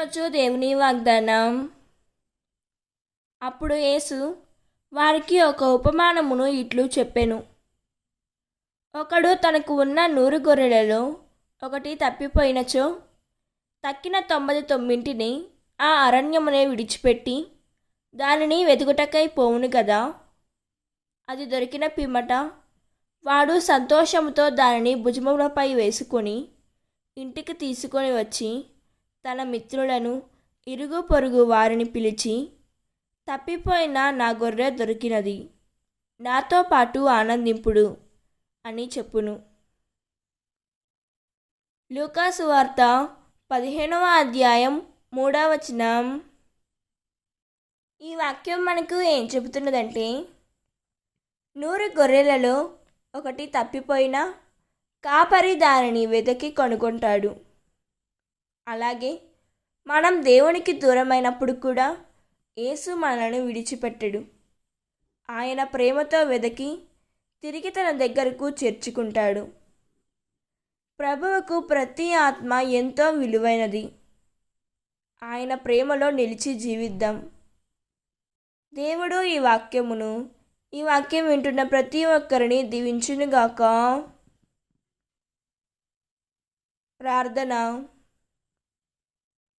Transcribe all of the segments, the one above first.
ఈరోజు దేవుని వాగ్దానం. అప్పుడు యేసు వారికి ఒక ఉపమానమును ఇట్లు చెప్పెను. ఒకడు తనకు ఉన్న 100 గొర్రెలలో ఒకటి తప్పిపోయినచో తక్కిన 99 ఆ అరణ్యమునే విడిచిపెట్టి దానిని వెతుకుటకై పోవును కదా. అది దొరికిన పిమ్మట వాడు సంతోషముతో దానిని భుజములపై వేసుకొని ఇంటికి తీసుకొని వచ్చి తన మిత్రులను, ఇరుగు పొరుగు వారిని పిలిచి, తప్పిపోయిన నా గొర్రె దొరికినది, నాతో పాటు ఆనందింపుడు అని చెప్పును. లూకా సువార్త 15వ అధ్యాయం 3వ వచనం. ఈ వాక్యం మనకు ఏం చెబుతున్నదంటే, 100 గొర్రెలలో ఒకటి తప్పిపోయినా కాపరి దానిని వెతికి కనుగొంటాడు. అలాగే మనం దేవునికి దూరమైనప్పుడు కూడా యేసు మనలను విడిచిపెట్టడు. ఆయన ప్రేమతో వెతికి తిరిగి తన దగ్గరకు చేర్చుకుంటాడు. ప్రభువుకు ప్రతి ఆత్మ ఎంతో విలువైనది. ఆయన ప్రేమలో నిలిచి జీవిద్దాం. దేవుడు ఈ వాక్యం వింటున్న ప్రతి ఒక్కరిని దీవించునుగాక. ప్రార్థన.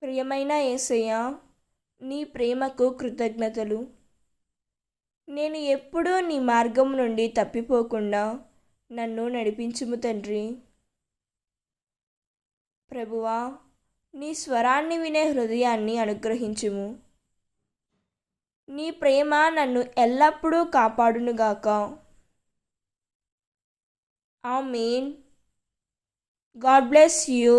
ప్రియమైన యేసయ్య, నీ ప్రేమకు కృతజ్ఞతలు. నేను ఎప్పుడూ నీ మార్గం నుండి తప్పిపోకుండా నన్ను నడిపించుము తండ్రి. ప్రభువా, నీ స్వరాన్ని వినే హృదయాన్ని అనుగ్రహించుము. నీ ప్రేమ నన్ను ఎల్లప్పుడూ కాపాడునుగాక. ఆమేన్. God bless you.